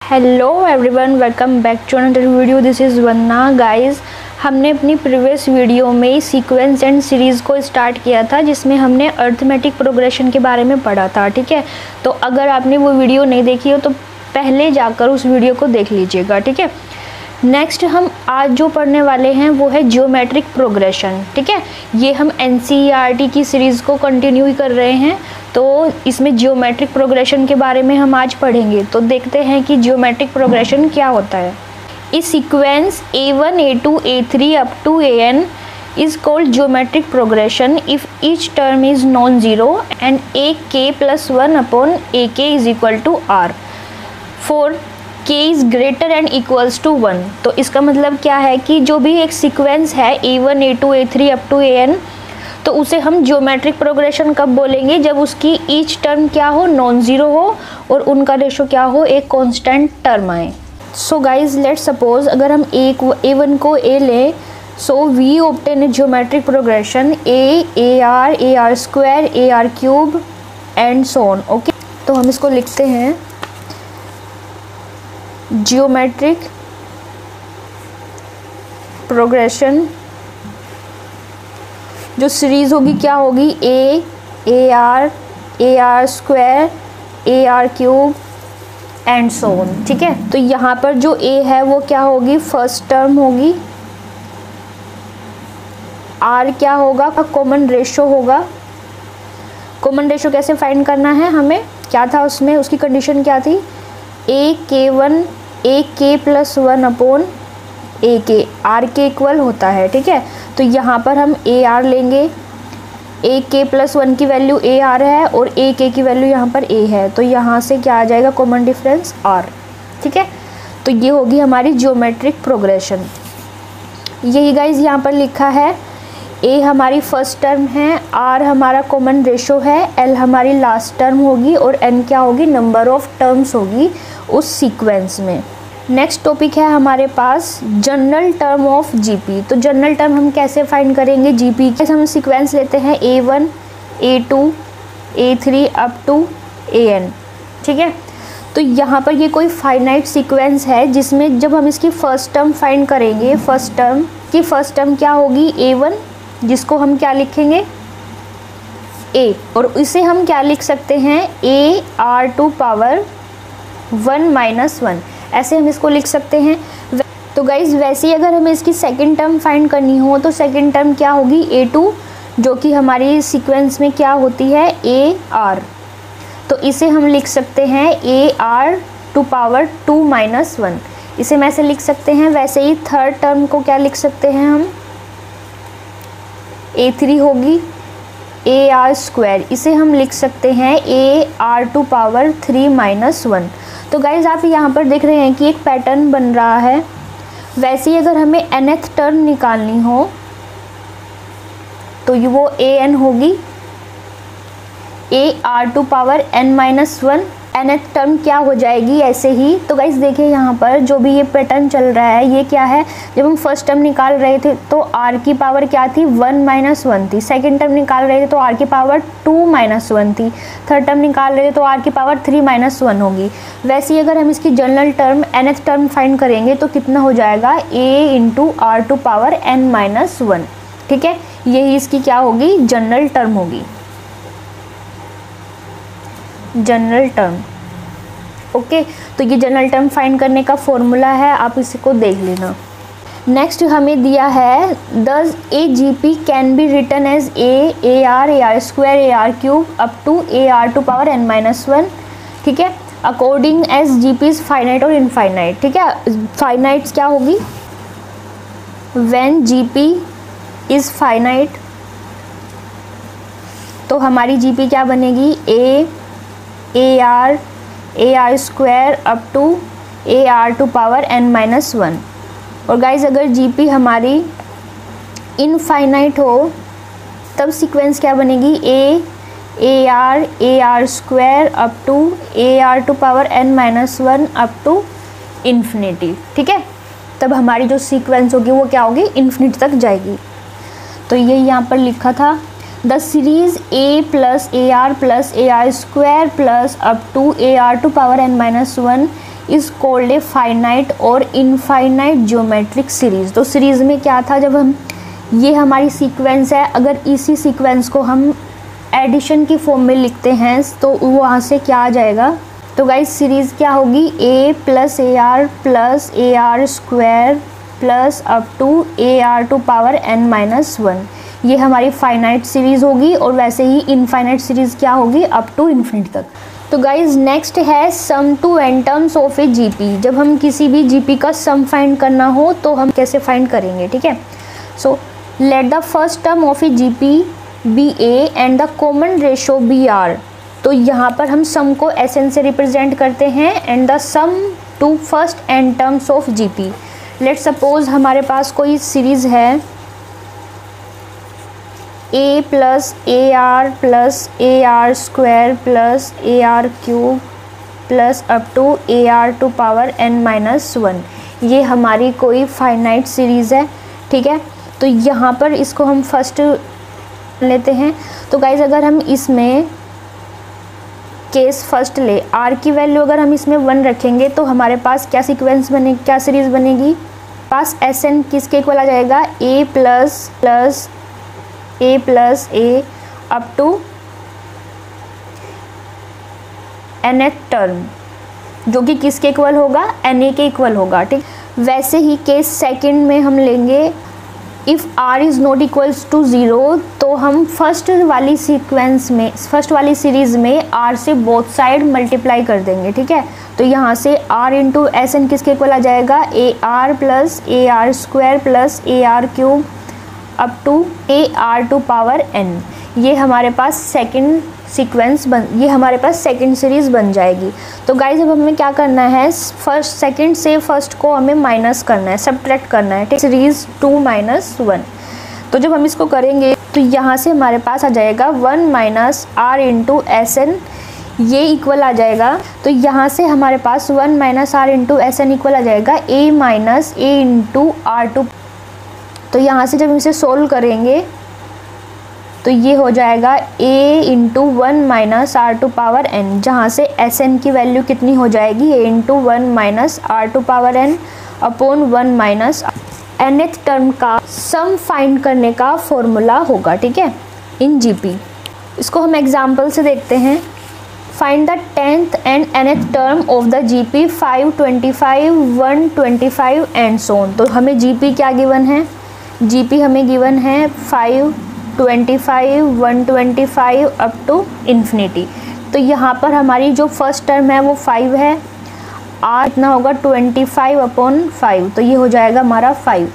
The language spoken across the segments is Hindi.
Hello everyone, welcome back to another video. This is वन्ना। गाइस, हमने अपनी प्रीवियस वीडियो में सीक्वेंस एंड सीरीज़ को स्टार्ट किया था, जिसमें हमने अर्थमेटिक प्रोग्रेशन के बारे में पढ़ा था। ठीक है, तो अगर आपने वो वीडियो नहीं देखी हो तो पहले जाकर उस वीडियो को देख लीजिएगा। ठीक है, नेक्स्ट हम आज जो पढ़ने वाले हैं वो है जियोमेट्रिक प्रोग्रेशन। ठीक है, ये हम NCERT की सीरीज़ को कंटिन्यू कर रहे हैं, तो इसमें जियोमेट्रिक प्रोग्रेशन के बारे में हम आज पढ़ेंगे। तो देखते हैं कि जियोमेट्रिक प्रोग्रेशन क्या होता है। इस sequence A1 A2 A3 up to AN is called geometric progression if each term is non-zero and AK plus 1 upon AK is equal to R for K is greater and equals to 1। तो इसका मतलब क्या है कि जो भी एक सीक्वेंस है A1 A2 A3 up to AN, तो उसे हम जियोमेट्रिक प्रोग्रेशन कब बोलेंगे? जब उसकी ईच टर्म क्या हो, नॉन ज़ीरो हो और उनका रेशो क्या हो, एक कांस्टेंट टर्म आए। सो गाइज, लेट सपोज अगर हम A1 को A लें, so we obtain a geometric progression AR AR square AR cube and so on. Okay, तो हम इसको लिखते हैं जियोमेट्रिक प्रोग्रेशन। जो सीरीज होगी क्या होगी? AR AR square AR cube and so on. ठीक है, तो यहाँ पर जो A है वो क्या होगी? फर्स्ट टर्म होगी। R क्या होगा? कॉमन रेशो होगा। कॉमन रेशो कैसे फाइंड करना है हमें? क्या था उसमें, उसकी कंडीशन क्या थी? AK plus 1 upon AK, R के इक्वल होता है। ठीक है, तो यहाँ पर हम AR लेंगे। AK प्लस 1 की वैल्यू AR है और AK की वैल्यू यहाँ पर A है, तो यहाँ से क्या आ जाएगा? Common difference R। ठीक है, तो ये होगी हमारी जियोमेट्रिक प्रोग्रेशन। यही गाइज यहाँ पर लिखा है। A हमारी फर्स्ट टर्म है, R हमारा कॉमन रेशो है, L हमारी लास्ट टर्म होगी और N क्या होगी? नंबर ऑफ टर्म्स होगी उस सीक्वेंस में। नेक्स्ट टॉपिक है हमारे पास जनरल टर्म ऑफ GP। तो जनरल टर्म हम कैसे फाइंड करेंगे GP की? हम सीक्वेंस लेते हैं A1 A2 A3 up to AN। ठीक है, तो यहाँ पर ये कोई फाइनाइट सीक्वेंस है जिसमें जब हम इसकी फर्स्ट टर्म फाइंड करेंगे, फर्स्ट टर्म क्या होगी? A1, जिसको हम क्या लिखेंगे? A, और इसे हम क्या लिख सकते हैं? AR टू पावर 1 माइनस 1, ऐसे हम इसको लिख सकते हैं। तो गाइज, वैसे ही अगर हमें इसकी सेकंड टर्म फाइंड करनी हो तो सेकंड टर्म क्या होगी? A2, जो कि हमारी सीक्वेंस में क्या होती है? AR, तो इसे हम लिख सकते हैं AR टू पावर 2 माइनस 1, इसे मैं ऐसे लिख सकते हैं। वैसे ही थर्ड टर्म को क्या लिख सकते हैं हम? A3 होगी AR स्क्वायर, इसे हम लिख सकते हैं AR टू पावर 3 माइनस 1। तो गाइज, आप यहाँ पर देख रहे हैं कि एक पैटर्न बन रहा है। वैसे ही अगर हमें nth टर्म निकालनी हो तो वो AN होगी AR to power N minus 1। nth term क्या हो जाएगी ऐसे ही? तो गाइज देखिए, यहाँ पर जो भी ये पैटर्न चल रहा है ये क्या है? जब हम फर्स्ट टर्म निकाल रहे थे तो R की पावर क्या थी? 1 माइनस 1 थी। सेकेंड टर्म निकाल रहे थे तो R की पावर 2 माइनस 1 थी। थर्ड टर्म निकाल रहे थे तो R की पावर 3 माइनस 1 होगी। वैसे ही अगर हम इसकी general term nth term find करेंगे तो कितना हो जाएगा? A into R to power N minus 1। ठीक है, यही इसकी क्या होगी? जनरल टर्म होगी, जनरल टर्म। ओके, तो ये जनरल टर्म फाइंड करने का फॉर्मूला है, आप इसको देख लेना। नेक्स्ट हमें दिया है this AGP can be written as AR AR square AR cube up to AR to power N minus 1। ठीक है, according as GP is finite और इनफाइनाइट। ठीक है, फाइनाइट क्या होगी? व्हेन GP इज फाइनाइट, तो हमारी GP क्या बनेगी? AR AR square up to AR to power N minus 1। और गाइज, अगर GP हमारी इनफाइनाइट हो तब सीक्वेंस क्या बनेगी? AR AR square up to AR to power N minus 1 up to infinity. ठीक है, तब हमारी जो सीक्वेंस होगी वो क्या होगी? इन्फिनिटी तक जाएगी। तो ये यहाँ पर लिखा था the series A plus AR square plus up to AR to power N minus 1 is called a finite और इनफाइनाइट ज्योमेट्रिक सीरीज़। तो सीरीज़ में क्या था, जब हम ये हमारी सीक्वेंस है, अगर इसी सीक्वेंस को हम एडिशन की फॉर्म में लिखते हैं तो वहाँ से क्या आ जाएगा, तो गाइस सीरीज़ क्या होगी, a plus A R square plus up to A R to power n-1। ये हमारी फाइनाइट सीरीज़ होगी और वैसे ही इनफाइनाइट सीरीज़ क्या होगी, अप टू इन्फिनिटी तक। तो गाइज नेक्स्ट है sum to n terms of a GP. जब हम किसी भी जीपी का सम फाइंड करना हो तो हम कैसे फाइंड करेंगे, ठीक है। So let the first term of a GP be A and the common ratio be R. तो यहाँ पर हम सम को Sn से रिप्रेजेंट करते हैं and the sum to first n terms of GP. Let suppose हमारे पास कोई सीरीज़ है a plus A R square plus A R cube plus up to A R to power n-1। ये हमारी कोई फाइनाइट सीरीज़ है, ठीक है। तो यहाँ पर इसको हम फर्स्ट लेते हैं। तो गाइज अगर हम इसमें केस फर्स्ट ले, r की वैल्यू अगर हम इसमें 1 रखेंगे तो हमारे पास क्या सीक्वेंस बने, क्या सीरीज़ बनेगी, पास Sn किसके इक्वल आ जाएगा, a plus A up to nth term, जो कि किसके इक्वल होगा, na के इक्वल होगा, ठीक। वैसे ही केस सेकंड में हम लेंगे if r is not equals to 0, तो हम फर्स्ट वाली सीक्वेंस में, फर्स्ट वाली सीरीज़ में r से बोथ साइड मल्टीप्लाई कर देंगे, ठीक है। तो यहाँ से r इंटू Sn किसके इक्वल आ जाएगा, A R plus A R square plus A R cube up to A R to power n। ये हमारे पास सेकंड सीक्वेंस ये हमारे पास सेकंड सीरीज़ बन जाएगी। तो गाइज अब हमें क्या करना है, फर्स्ट सेकंड से फर्स्ट को हमें माइनस करना है, सब्ट्रैक्ट करना है, ठीक, सीरीज़ 2 - 1। तो जब हम इसको करेंगे तो यहाँ से हमारे पास आ जाएगा 1 माइनस आर इंटू Sn, ये इक्वल आ जाएगा। तो यहाँ से हमारे पास 1 minus r into Sn equal आ जाएगा a minus a into are two. तो यहाँ से जब हम इसे सोल्व करेंगे तो ये हो जाएगा a into 1 minus R to power n, जहाँ से Sn की वैल्यू कितनी हो जाएगी, a into 1 minus R to power n upon 1 minus nth term का सम फाइंड करने का फॉर्मूला होगा, ठीक है, इन जीपी। इसको हम एग्जाम्पल से देखते हैं। Find the 10th and nth term of the GP 5, 25, 125 and so on. तो हमें जीपी क्या गिवन है, जीपी हमें गिवन है 5, 25, 125 अप टू इन्फिनिटी। तो यहाँ पर हमारी जो फर्स्ट टर्म है वो 5 है, r कितना होगा 25 अपॉन 5, तो ये हो जाएगा हमारा 5।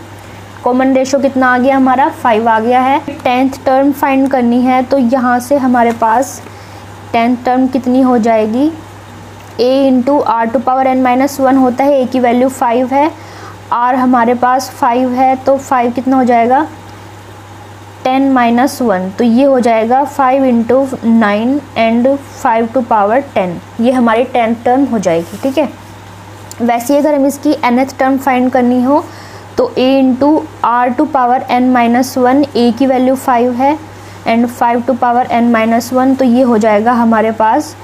कॉमन रेशो कितना आ गया, हमारा 5 आ गया है। 10th टर्म फाइंड करनी है, तो यहाँ से हमारे पास 10th टर्म कितनी हो जाएगी, a into are to power n-1 होता है, a की वैल्यू 5 है, r हमारे पास 5 है, तो 5 कितना हो जाएगा 10-1, तो ये हो जाएगा 5 इंटू 9 एंड 5 टू पावर 10, ये हमारी 10th टर्म हो जाएगी, ठीक है। वैसे अगर हम इसकी nth टर्म फाइंड करनी हो तो a into are to power n-1, a की वैल्यू 5 है एंड 5 टू पावर n-1, तो ये हो जाएगा हमारे पास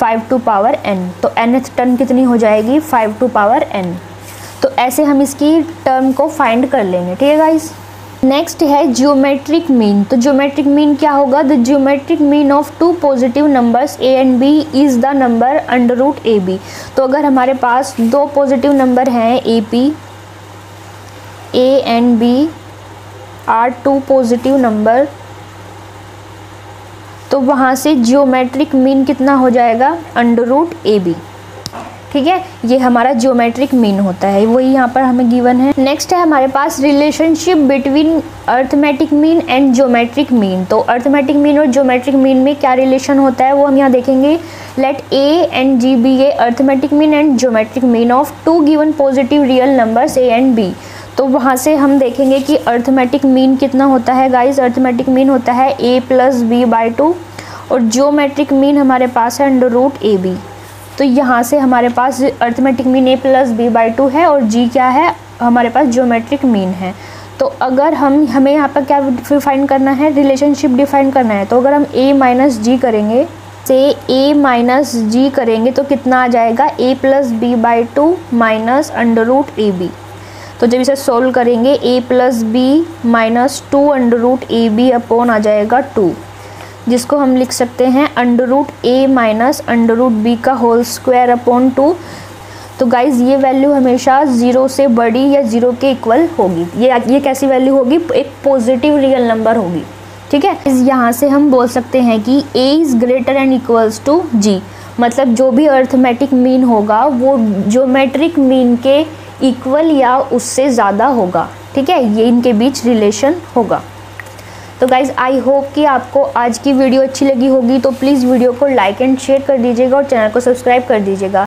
5 टू पावर n। तो nth टर्म कितनी हो जाएगी, 5 टू पावर n। तो ऐसे हम इसकी टर्म को फाइंड कर लेंगे, ठीक है गाइस। नेक्स्ट है ज्योमेट्रिक मीन। तो ज्योमेट्रिक मीन क्या होगा, the geometric mean of two positive numbers a and b is the number under root ab। तो अगर हमारे पास दो पॉजिटिव नंबर हैं a and b are two positive number, तो वहाँ से ज्योमेट्रिक मीन कितना हो जाएगा, अंडर रूट ab, ठीक है। ये हमारा ज्योमेट्रिक मीन होता है, वही यहाँ पर हमें गिवन है। नेक्स्ट है हमारे पास relationship between arithmetic mean and geometric mean. तो अर्थमेटिक मीन और ज्योमेट्रिक मीन में क्या रिलेशन होता है वो हम यहाँ देखेंगे। Let a and g be a arithmetic mean and geometric mean of two given positive real numbers a and b। तो वहाँ से हम देखेंगे कि अर्थमेटिक मीन कितना होता है गाइज, अर्थमेटिक मीन होता है a प्लस b/2 और ज्योमेट्रिक मीन हमारे पास है अंडर रूट ab। तो यहाँ से हमारे पास arithmetic mean a plus b/2 है और g क्या है, हमारे पास ज्योमेट्रिक मीन है। तो अगर हमें यहाँ पर क्या फिर फाइंड करना है, रिलेशनशिप डिफाइन करना है। तो अगर हम a माइनस g करेंगे से a माइनस जी करेंगे तो कितना आ जाएगा, a plus b by two minus under root a b. तो जब इसे सोल्व करेंगे a plus b minus two under root a b upon आ जाएगा 2, जिसको हम लिख सकते हैं under root a minus under root b का होल स्क्वायर अपॉन 2। तो गाइज़ ये वैल्यू हमेशा 0 से बड़ी या 0 के इक्वल होगी। ये कैसी वैल्यू होगी, एक पॉजिटिव रियल नंबर होगी, ठीक है। यहाँ से हम बोल सकते हैं कि a is greater and equals to g, मतलब जो भी अर्थमेटिक मीन होगा वो ज्योमेट्रिक मीन के इक्वल या उससे ज़्यादा होगा, ठीक है। ये इनके बीच रिलेशन होगा। तो गाइज़ आई होप कि आपको आज की वीडियो अच्छी लगी होगी, तो प्लीज़ वीडियो को लाइक एंड शेयर कर दीजिएगा और चैनल को सब्सक्राइब कर दीजिएगा।